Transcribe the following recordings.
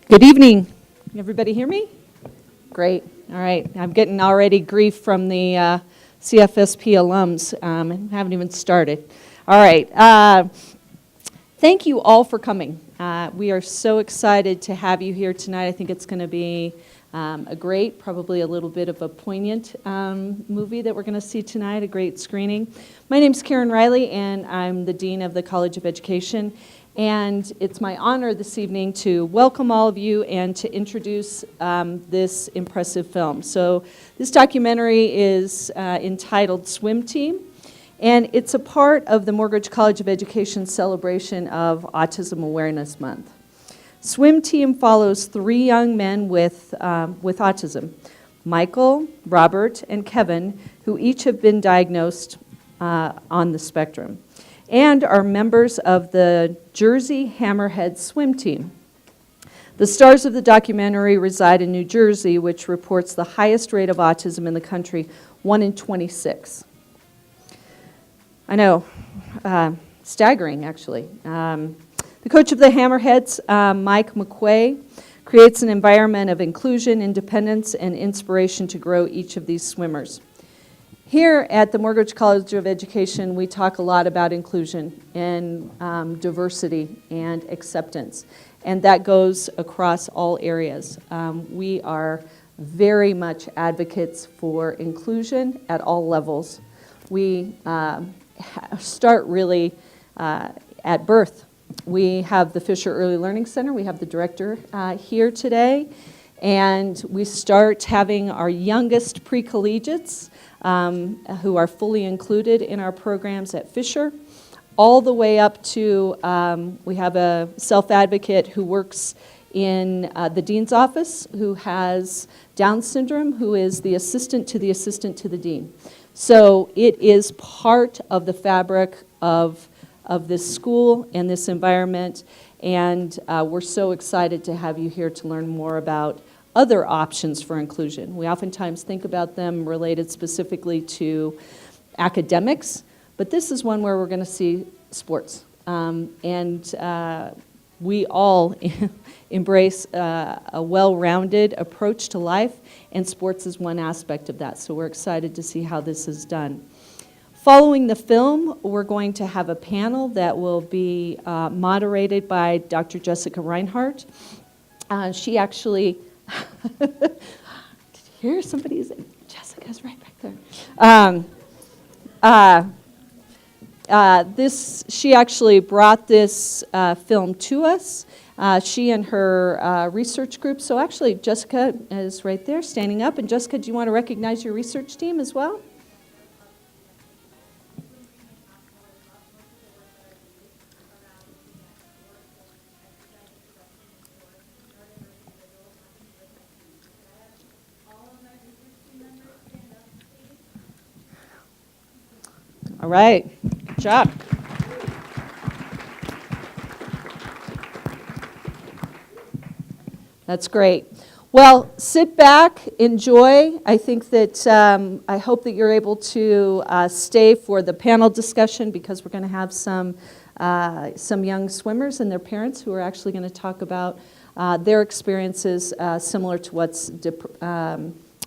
Good evening. Can everybody hear me? Great. All right. I'm getting already grief from the CFSP alums. Haven't even started. All right. Thank you all for coming. We are so excited to have you here tonight. I think it's going to be a great, probably a little bit of a poignant movie that we're going to see tonight, a great screening. My name's Karen Riley, and I'm the Dean of the College of Education. And it's my honor this evening to welcome all of you and to introduce this impressive film. So this documentary is entitled Swim Team, and it's a part of the Mortgage College of Education celebration of Autism Awareness Month. Swim Team follows 3 young men with autism, Michael, Robert, and Kevin, who each have been diagnosed on the spectrum, and are members of the Jersey Hammerhead swim team. The stars of the documentary reside in New Jersey, which reports the highest rate of autism in the country, 1 in 26. I know, staggering actually. The coach of the Hammerheads, Mike McQuay, creates an environment of inclusion, independence, and inspiration to grow each of these swimmers. Here at the Mortgage College of Education, we talk a lot about inclusion and diversity and acceptance, and that goes across all areas. We are very much advocates for inclusion at all levels. We start really at birth. We have the Fisher Early Learning Center. We have the director here today, and we start having our youngest pre-collegiates who are fully included in our programs at Fisher, all the way up to, we have a self-advocate who works in the dean's office, who has Down syndrome, who is the assistant to the dean. So it is part of the fabric of this school and this environment, and we're so excited to have you here to learn more about other options for inclusion. We oftentimes think about them related specifically to academics, but this is one where we're going to see sports. We all embrace a well-rounded approach to life, and sports is one aspect of that. So we're excited to see how this is done. Following the film, we're going to have a panel that will be moderated by Dr. Jessica Reinhardt. She actually did you hear somebody's? Jessica's right back there. She actually brought this film to us. She and her research group. So actually, Jessica is right there, standing up. And Jessica, do you want to recognize your research team as well? All right, good job. That's great. Well, sit back, enjoy. I think that, I hope that you're able to stay for the panel discussion, because we're going to have some young swimmers and their parents who are actually going to talk about their experiences similar to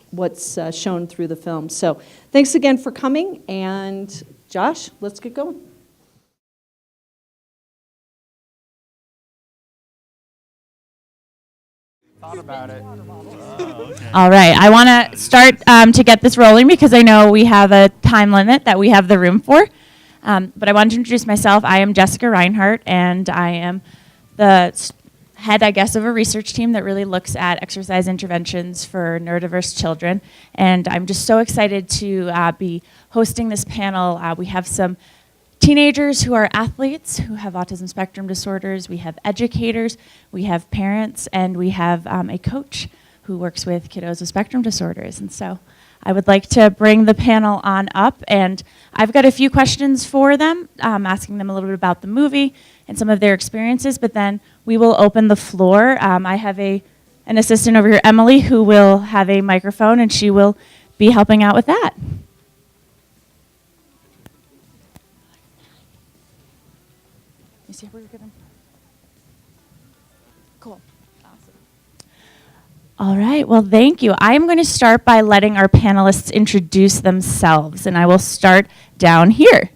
what's shown through the film. So thanks again for coming, and Josh, let's get going. Thought about it. Okay. All right, I want to start to get this rolling because I know we have a time limit that we have the room for. But I want to introduce myself. I am Jessica Reinhardt, and I am the head, I guess, of a research team that really looks at exercise interventions for neurodiverse children. And I'm just so excited to be hosting this panel. We have some teenagers who are athletes who have autism spectrum disorders. We have educators, we have parents, and we have a coach who works with kiddos with spectrum disorders. And so I would like to bring the panel on up, and I've got a few questions for them, asking them a little bit about the movie and some of their experiences, but then we will open the floor. I have an assistant over here, Emily, who will have a microphone, and she will be helping out with that. You see how we're good? Cool. Awesome. All right, well, thank you. I'm going to start by letting our panelists introduce themselves, and I will start down here.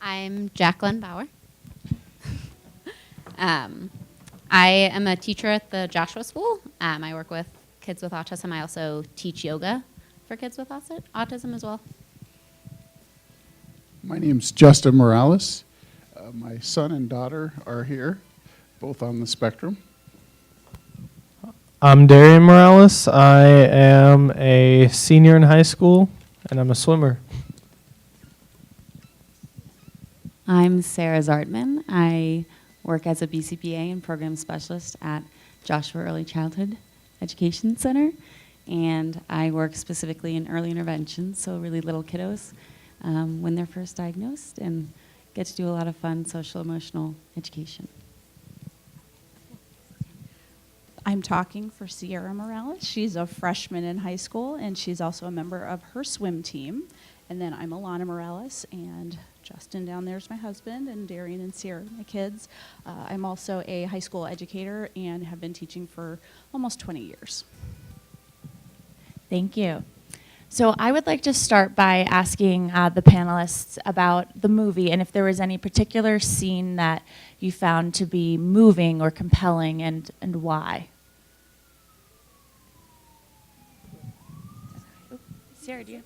I'm Jacqueline Bauer. I am a teacher at the Joshua School. I work with kids with autism. I also teach yoga for kids with autism as well. My name's Justin Morales. My son and daughter are here, both on the spectrum. I'm Darian Morales. I am a senior in high school, and I'm a swimmer. I'm Sarah Zartman. I work as a BCPA and program specialist at Joshua Early Childhood Education Center, and I work specifically in early intervention, so really little kiddos when they're first diagnosed, and get to do a lot of fun social emotional education. I'm talking for Sierra Morales. She's a freshman in high school, and she's also a member of her swim team. And then I'm Alana Morales, and Justin down there is my husband, and Darian and Sierra my kids. I'm also a high school educator and have been teaching for almost 20 years. Thank you. So I would like to start by asking the panelists about the movie and if there was any particular scene that you found to be moving or compelling, and why. Sarah, do you?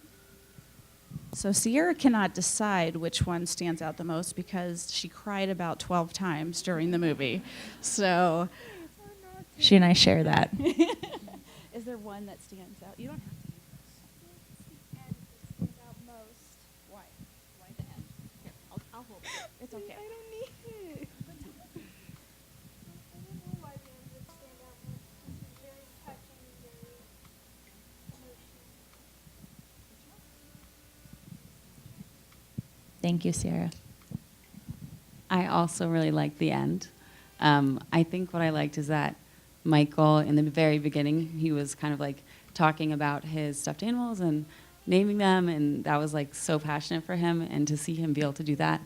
So Sierra cannot decide which one stands out the most because she cried about 12 times during the movie. So She and I share that. is there one that stands out? You don't have to. Why? Why the end? Here, I'll hold it. It's okay. I don't need it. I don't know why the end would stand out more. It's very touching, very emotional. Thank you, Sarah. I also really liked the end. I think what I liked is that Michael, in the very beginning, he was kind of like talking about his stuffed animals and naming them, and that was like so passionate for him, and to see him be able to do that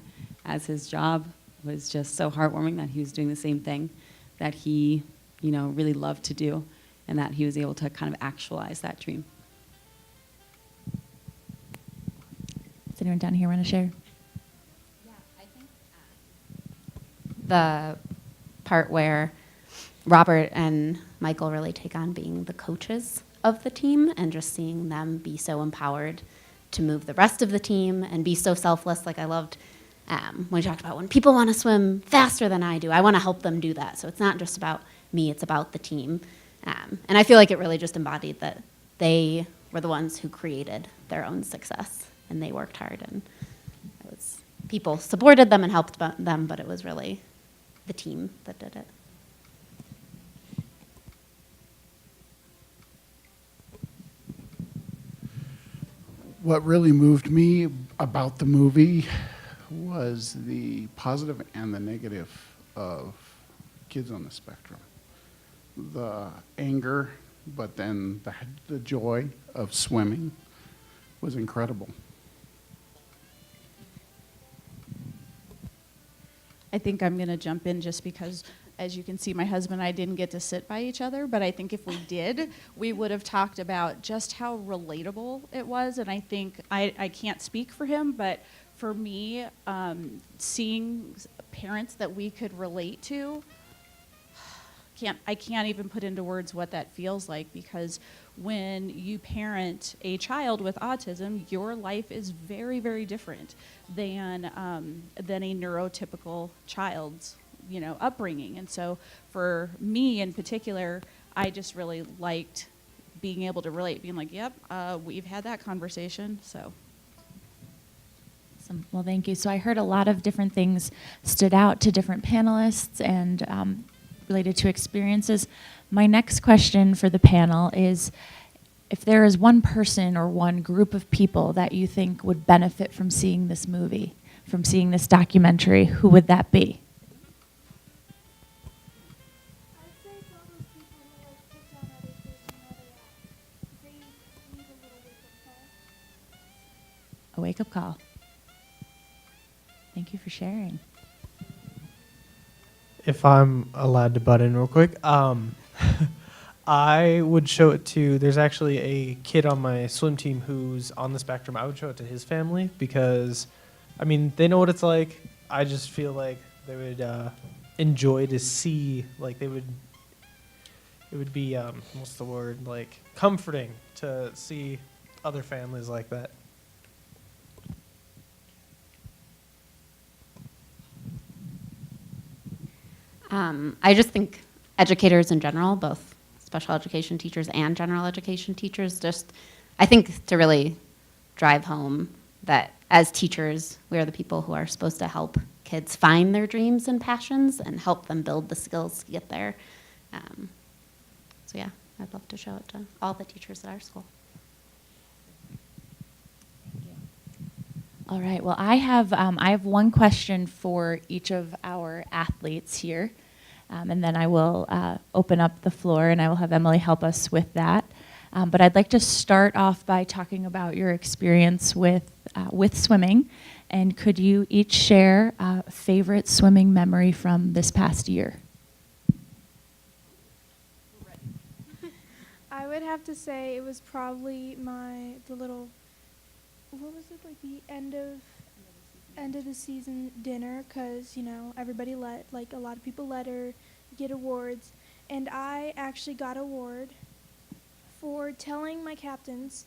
as his job was just so heartwarming, that he was doing the same thing that he, really loved to do, and that he was able to kind of actualize that dream. Does anyone down here want to share? Yeah, I think the part where Robert and Michael really take on being the coaches of the team and just seeing them be so empowered to move the rest of the team and be so selfless. Like I loved when we talked about when people want to swim faster than I do, I want to help them do that. So it's not just about me, it's about the team. And I feel like it really just embodied that they were the ones who created their own success, and they worked hard, and it was, people supported them and helped them, but it was really the team that did it. What really moved me about the movie was the positive and the negative of kids on the spectrum. The anger, but then the joy of swimming was incredible. I think I'm going to jump in just because, as you can see, my husband and I didn't get to sit by each other, but I think if we did, we would have talked about just how relatable it was. And I think, I can't speak for him, but for me, seeing parents that we could relate to, I can't even put into words what that feels like, because when you parent a child with autism, your life is very, very different than a neurotypical child's, upbringing. And so for me in particular, I just really liked being able to relate, being like, yep, we've had that conversation, so. Awesome. Well, thank you. So I heard a lot of different things stood out to different panelists and related to experiences. My next question for the panel is, if there is one person or one group of people that you think would benefit from seeing this movie, from seeing this documentary, who would that be? I'd say it's all those people who like put down other kids and how they act. They need a little wake-up call. A wake-up call. Thank you for sharing. If I'm allowed to butt in real quick, I would show it to, there's actually a kid on my swim team who's on the spectrum. I would show it to his family because, I mean, they know what it's like. I just feel like they would enjoy to see, like it would be, what's the word, like comforting to see other families like that. I just think educators in general, both special education teachers and general education teachers, just, I think to really drive home that as teachers, we are the people who are supposed to help kids find their dreams and passions and help them build the skills to get there. So yeah, I'd love to show it to all the teachers at our school. All right. Well, I have one question for each of our athletes here, and then I will open up the floor, and I will have Emily help us with that. But I'd like to start off by talking about your experience with swimming, and could you each share a favorite swimming memory from this past year? I would have to say it was probably the little, what was it, like the end of the season dinner, because, you know, everybody a lot of people let her get awards, and I actually got an award for telling my captains,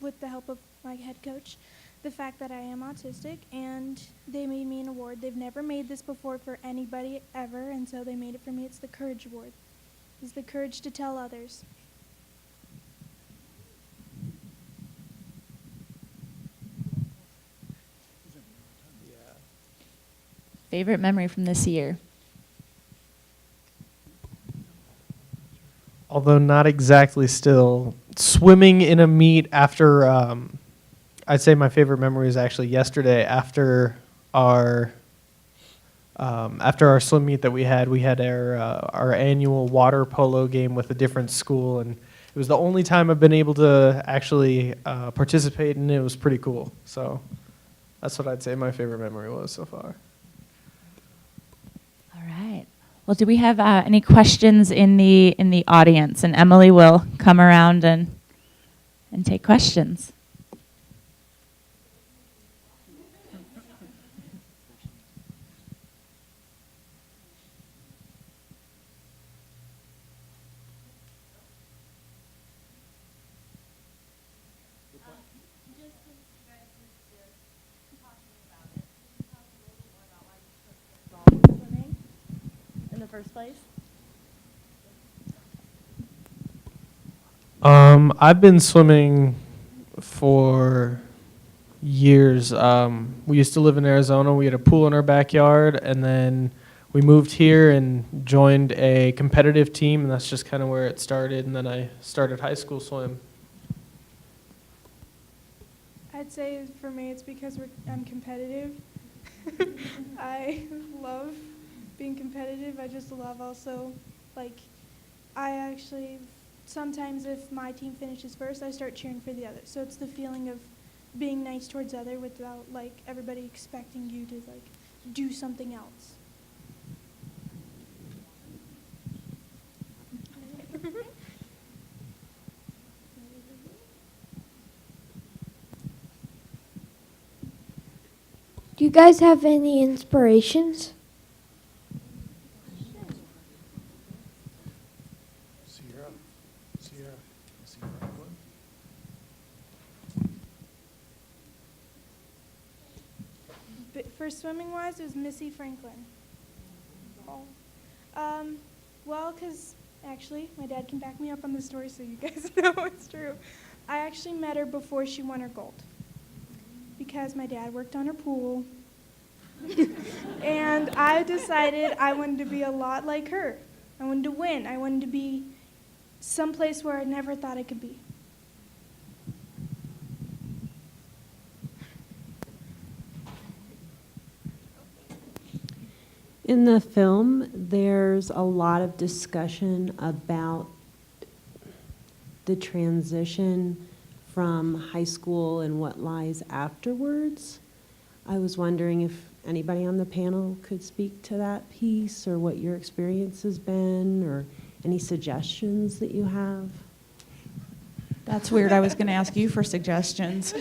with the help of my head coach, the fact that I am autistic, and they made me an award. They've never made this before for anybody ever, and so they made it for me. It's the Courage Award. It's the courage to tell others. Favorite memory from this year? Although not exactly still, swimming in a meet after, I'd say my favorite memory is actually yesterday after our swim meet that we had our annual water polo game with a different school, and it was the only time I've been able to actually participate, and it was pretty cool. So that's what I'd say my favorite memory was so far. All right. Well, do we have any questions in the audience? And Emily will come around and take questions. In the first place? I've been swimming for years. We used to live in Arizona. We had a pool in our backyard, and then we moved here and joined a competitive team, and that's just kind of where it started. And then I started high school swim. I'd say for me it's because I'm competitive. I love being competitive. I just love also, like, I actually, sometimes if my team finishes first, I start cheering for the others. So it's the feeling of being nice towards other without, like, everybody expecting you to, like, do something else. Do you guys have any inspirations? For swimming-wise, it was Missy Franklin. Well, because actually, my dad can back me up on the story, so you guys know it's true. I actually met her before she won her gold, because my dad worked on her pool, and I decided I wanted to be a lot like her. I wanted to win. I wanted to be someplace where I never thought I could be. In the film, there's a lot of discussion about the transition from high school and what lies afterwards. I was wondering if anybody on the panel could speak to that piece, or what your experience has been, or Any suggestions that you have? That's weird. I was going to ask you for suggestions.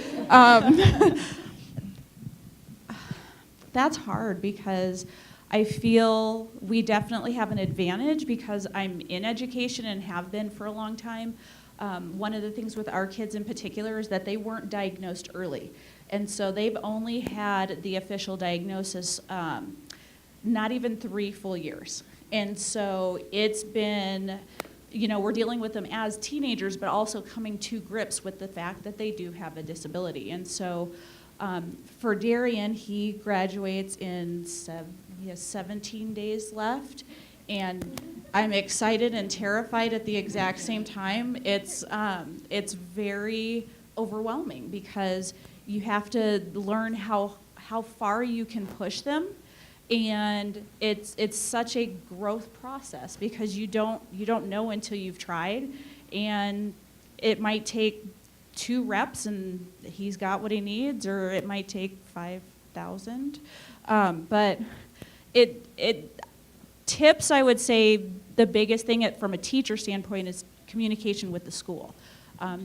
That's hard because I feel we definitely have an advantage because I'm in education and have been for a long time. One of the things with our kids in particular is that they weren't diagnosed early. And so they've only had the official diagnosis not even 3 full years. And so it's been, we're dealing with them as teenagers, but also coming to grips with the fact that they do have a disability. And so for Darian, he graduates in he has 17 days left. And I'm excited and terrified at the exact same time. It's very overwhelming because you have to learn how far you can push them. And it's such a growth process because you don't know until you've tried, and it might take 2 reps and he's got what he needs, or it might take 5,000. But it tips, I would say the biggest thing from a teacher standpoint is communication with the school.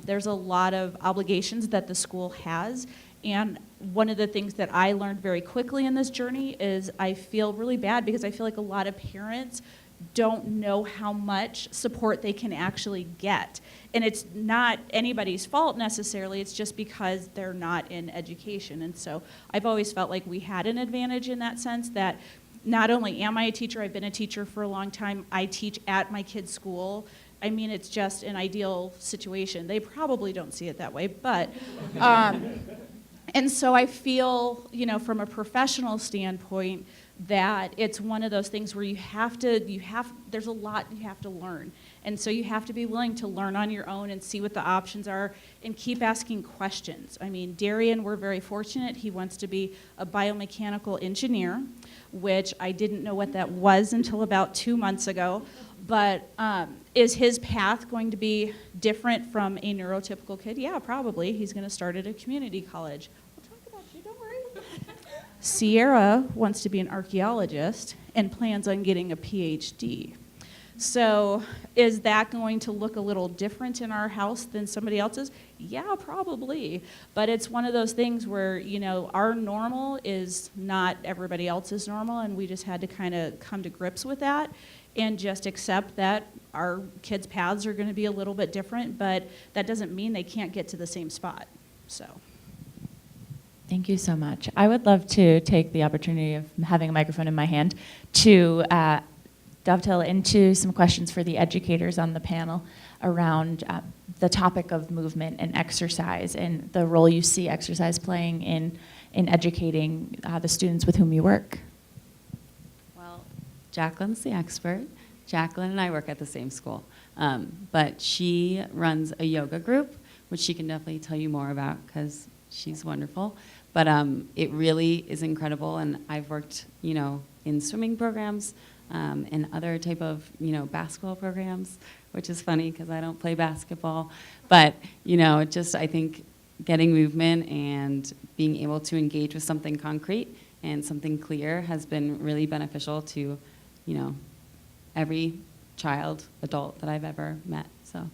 There's a lot of obligations that the school has. And one of the things that I learned very quickly in this journey is I feel really bad because I feel like a lot of parents don't know how much support they can actually get. And it's not anybody's fault necessarily, it's just because they're not in education. And so I've always felt like we had an advantage in that sense that not only am I a teacher, I've been a teacher for a long time, I teach at my kids' school. I mean, it's just an ideal situation. They probably don't see it that way, but and so I feel, from a professional standpoint, that it's one of those things where there's a lot you have to learn. And so you have to be willing to learn on your own and see what the options are and keep asking questions. I mean, Darian, we're very fortunate. He wants to be a biomechanical engineer, which I didn't know what that was until about 2 months ago. But is his path going to be different from a neurotypical kid? Yeah, probably. He's going to start at a community college. We'll talk about you, don't worry. Sierra wants to be an archaeologist and plans on getting a PhD. So is that going to look a little different in our house than somebody else's? Yeah, probably. But it's one of those things where, our normal is not everybody else's normal, and we just had to kind of come to grips with that and just accept that our kids' paths are going to be a little bit different, but that doesn't mean they can't get to the same spot. So. Thank you so much. I would love to take the opportunity of having a microphone in my hand to dovetail into some questions for the educators on the panel around the topic of movement and exercise and the role you see exercise playing in educating the students with whom you work. Well, Jacqueline's the expert. Jacqueline and I work at the same school, but she runs a yoga group, which she can definitely tell you more about because she's wonderful. But it really is incredible, and I've worked, in swimming programs and other type of, basketball programs, which is funny because I don't play basketball. But, I think getting movement and being able to engage with something concrete and something clear has been really beneficial to, every child, adult that I've ever met. So.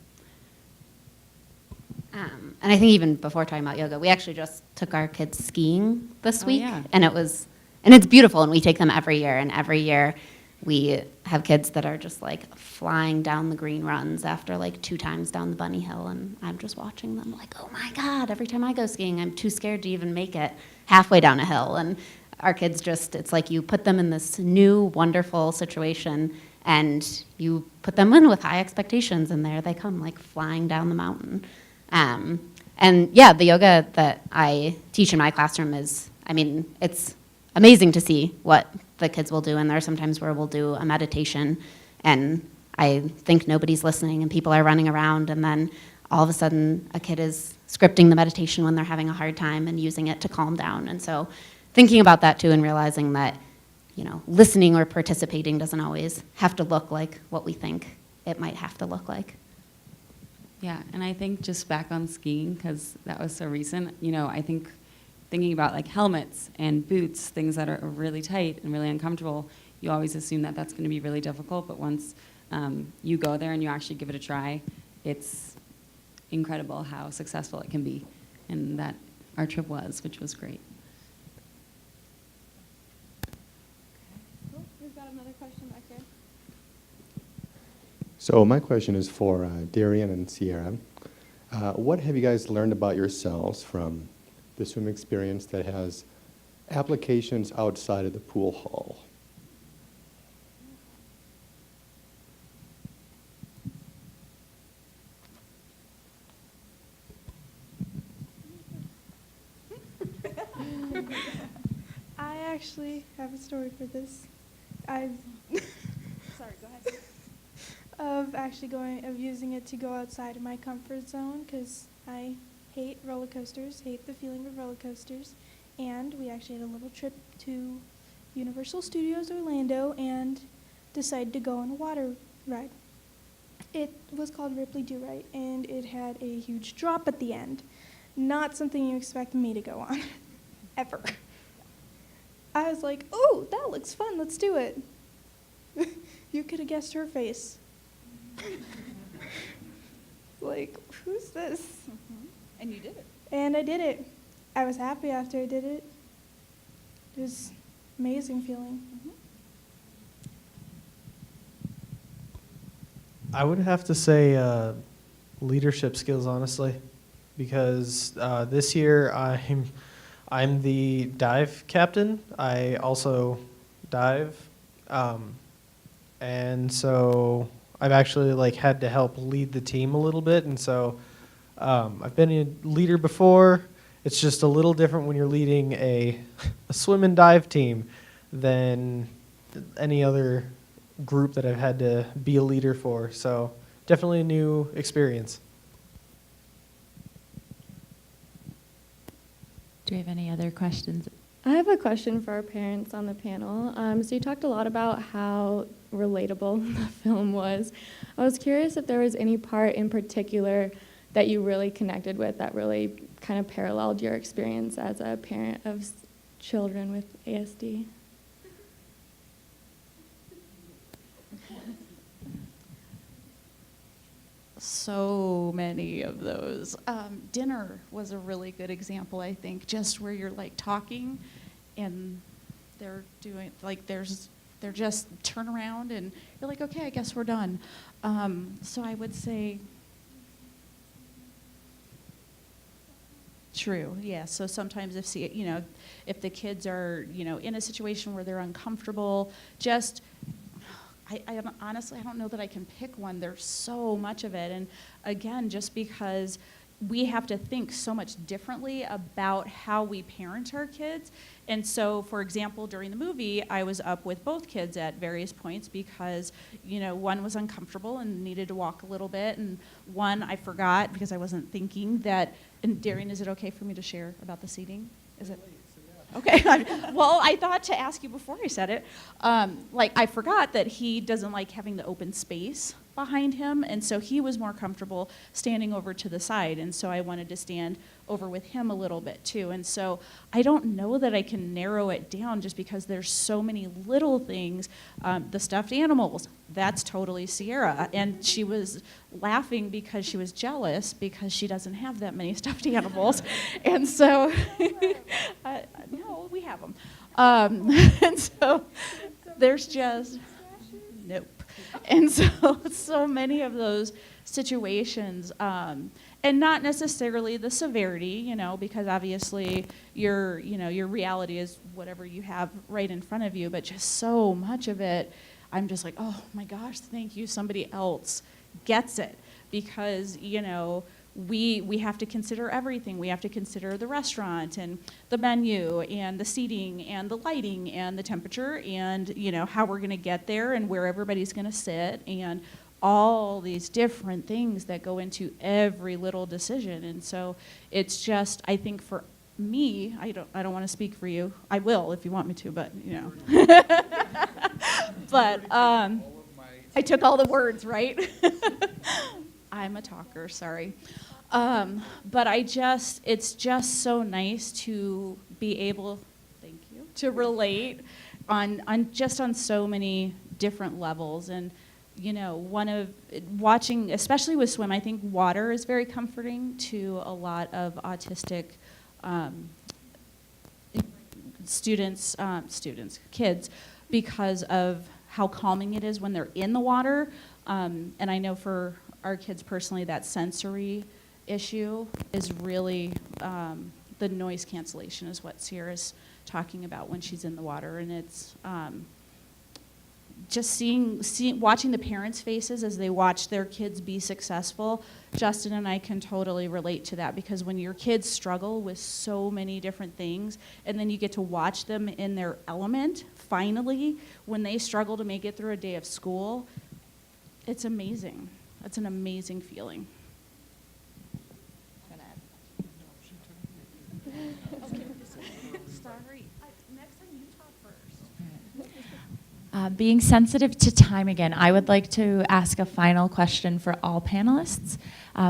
And I think even before talking about yoga, we actually just took our kids skiing this week, yeah. and it's beautiful, and we take them every year, and every year we have kids that are just like flying down the green runs after like 2 times down the bunny hill, and I'm just watching them like, oh my God, every time I go skiing, I'm too scared to even make it halfway down a hill. And our kids it's like you put them in this new, wonderful situation, and you put them in with high expectations, and there they come like flying down the mountain. And yeah, the yoga that I teach in my classroom it's amazing to see what the kids will do. And there are sometimes where we'll do a meditation and I think nobody's listening and people are running around, and then all of a sudden a kid is scripting the meditation when they're having a hard time and using it to calm down. And so thinking about that too and realizing that, listening or participating doesn't always have to look like what we think it might have to look like. Yeah, and I think just back on skiing, because that was so recent, I think thinking about like helmets and boots, things that are really tight and really uncomfortable, you always assume that that's going to be really difficult, but once you go there and you actually give it a try, it's incredible how successful it can be. And that our trip was, which was great. We've got another question back there. So my question is for Darian and Sierra. What have you guys learned about yourselves from the swim experience that has applications outside of the pool hall? I actually have a story for this. Sorry, go ahead. Of using it to go outside of my comfort zone, because I hate roller coasters, hate the feeling of roller coasters, and we actually had a little trip to Universal Studios Orlando and decided to go on a water ride. It was called Ripley Ride, and it had a huge drop at the end. Not something you expect me to go on, ever. I was like, oh, that looks fun, let's do it. You could have guessed her face. Like, who's this? And you did it. And I did it. I was happy after I did it. It was amazing feeling. I would have to say leadership skills, honestly, because this year I'm the dive captain. I also dive, and so I've actually had to help lead the team a little bit. And so I've been a leader before. It's just a little different when you're leading a swim and dive team than any other group that I've had to be a leader for. So definitely a new experience. Do we have any other questions? I have a question for our parents on the panel. So you talked a lot about how relatable the film was. I was curious if there was any part in particular that you really connected with that really kind of paralleled your experience as a parent of children with ASD. So many of those. Dinner was a really good example, I think, just where you're talking and they're doing, they're just turn around and you're like, okay, I guess we're done. So I would say, true, yeah. So sometimes if the kids are, in a situation where they're uncomfortable, just, I honestly, I don't know that I can pick one. There's so much of it. And again, just because we have to think so much differently about how we parent our kids. And so, for example, during the movie, I was up with both kids at various points because, one was uncomfortable and needed to walk a little bit. And one, I forgot because I wasn't thinking that, and Darian, is it okay for me to share about the seating? Is it? Okay, well, I thought to ask you before I said it. I forgot that he doesn't like having the open space behind him, and so he was more comfortable standing over to the side, and so I wanted to stand over with him a little bit too. And so I don't know that I can narrow it down just because there's so many little things. The stuffed animals, that's totally Sierra, and she was laughing because she was jealous because she doesn't have that many stuffed animals. And so, no, we have them. And so there's just, nope. And so many of those situations, and not necessarily the severity, because obviously your reality is whatever you have right in front of you, but just so much of it, I'm just like, oh my gosh, thank you, somebody else gets it, because, we have to consider everything. We have to consider the restaurant and the menu and the seating and the lighting and the temperature and, how we're going to get there and where everybody's going to sit and all these different things that go into every little decision. And so it's just, I think for me, I don't want to speak for you. I will if you want me to, but, But I took all the words, right? I'm a talker, sorry. But it's just so nice to be able, thank you, to relate on so many different levels. And you know, one of watching, especially with swim, I think water is very comforting to a lot of autistic kids, because of how calming it is when they're in the water. And I know for our kids personally, that sensory issue is really, the noise cancellation is what Sierra's talking about when she's in the water. And it's just watching the parents' faces as they watch their kids be successful. Justin and I can totally relate to that, because when your kids struggle with so many different things, and then you get to watch them in their element, finally, when they struggle to make it through a day of school, it's amazing. It's an amazing feeling. Being sensitive to time again, I would like to ask a final question for all panelists.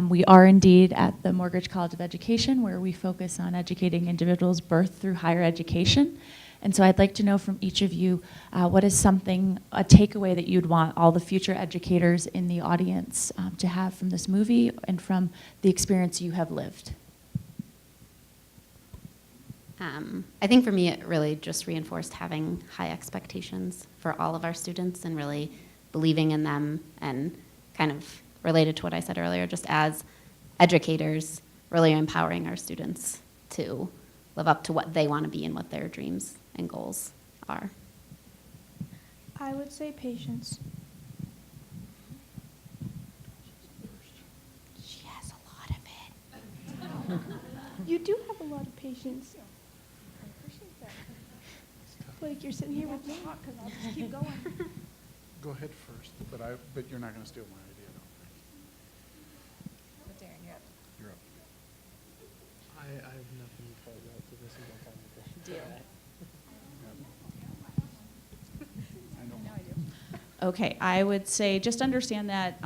We are indeed at the Mortgage College of Education, where we focus on educating individuals birth through higher education. And so I'd like to know from each of you, what is something, a takeaway that you'd want all the future educators in the audience to have from this movie and from the experience you have lived? I think for me, it really just reinforced having high expectations for all of our students and really believing in them, and kind of related to what I said earlier, just as educators, really empowering our students to live up to what they want to be and what their dreams and goals are. I would say patience. She has a lot of it. You do have a lot of patience. Like you're sitting here with me. Because I'll just keep going. Go ahead first, but you're not going to steal my idea, don't you? Darren, you're up. You're up. I have nothing to point out to this is my time to Deal. I know. No, I do. Okay, I would say just understand that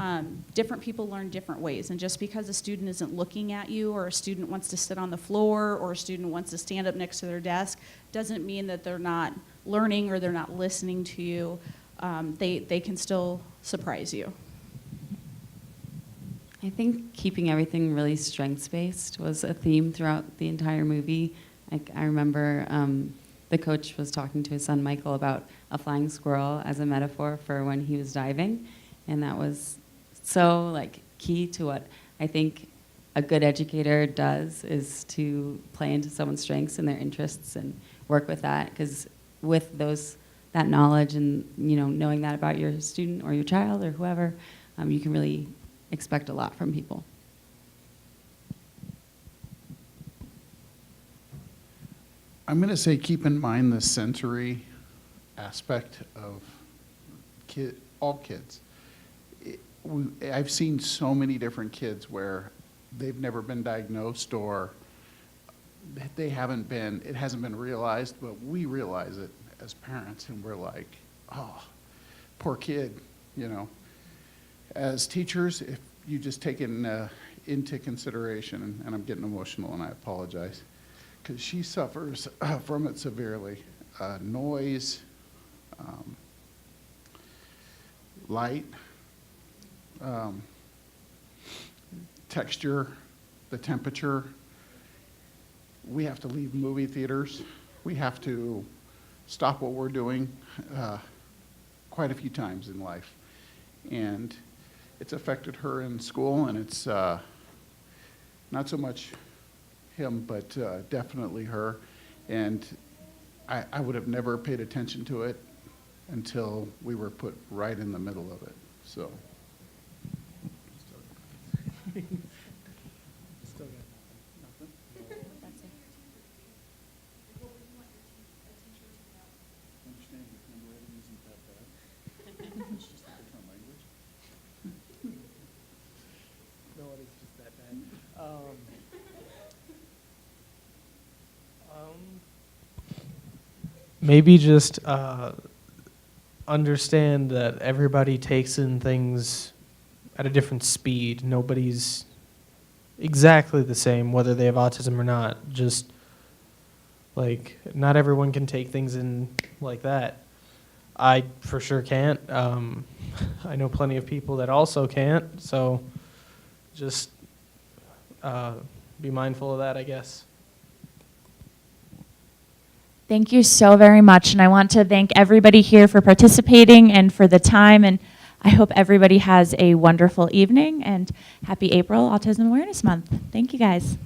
different people learn different ways, and just because a student isn't looking at you, or a student wants to sit on the floor, or a student wants to stand up next to their desk, doesn't mean that they're not learning or they're not listening to you. They can still surprise you. I think keeping everything really strengths-based was a theme throughout the entire movie. I remember the coach was talking to his son Michael about a flying squirrel as a metaphor for when he was diving, and that was so key to what I think a good educator does, is to play into someone's strengths and their interests and work with that, because with that knowledge and knowing that about your student or your child or whoever, you can really expect a lot from people. I'm going to say keep in mind the sensory aspect of all kids. I've seen so many different kids where they've never been diagnosed, or it hasn't been realized, but we realize it as parents, and we're like, oh, poor kid, As teachers, if you just take it into consideration, and I'm getting emotional and I apologize, because she suffers from it severely. Noise, light, texture, the temperature. We have to leave movie theaters. We have to stop what we're doing quite a few times in life. And it's affected her in school, and it's not so much him, but definitely her. And I would have never paid attention to it until we were put right in the middle of it. So. Still got nothing. That's it. Understand your handwriting isn't that bad. It's just a different language. No, it's just that bad. Maybe just understand that everybody takes in things at a different speed. Nobody's exactly the same, whether they have autism or not. Just not everyone can take things in like that. I for sure can't. I know plenty of people that also can't, so just be mindful of that, I guess. Thank you so very much, and I want to thank everybody here for participating and for the time, and I hope everybody has a wonderful evening, and happy April Autism Awareness Month. Thank you, guys.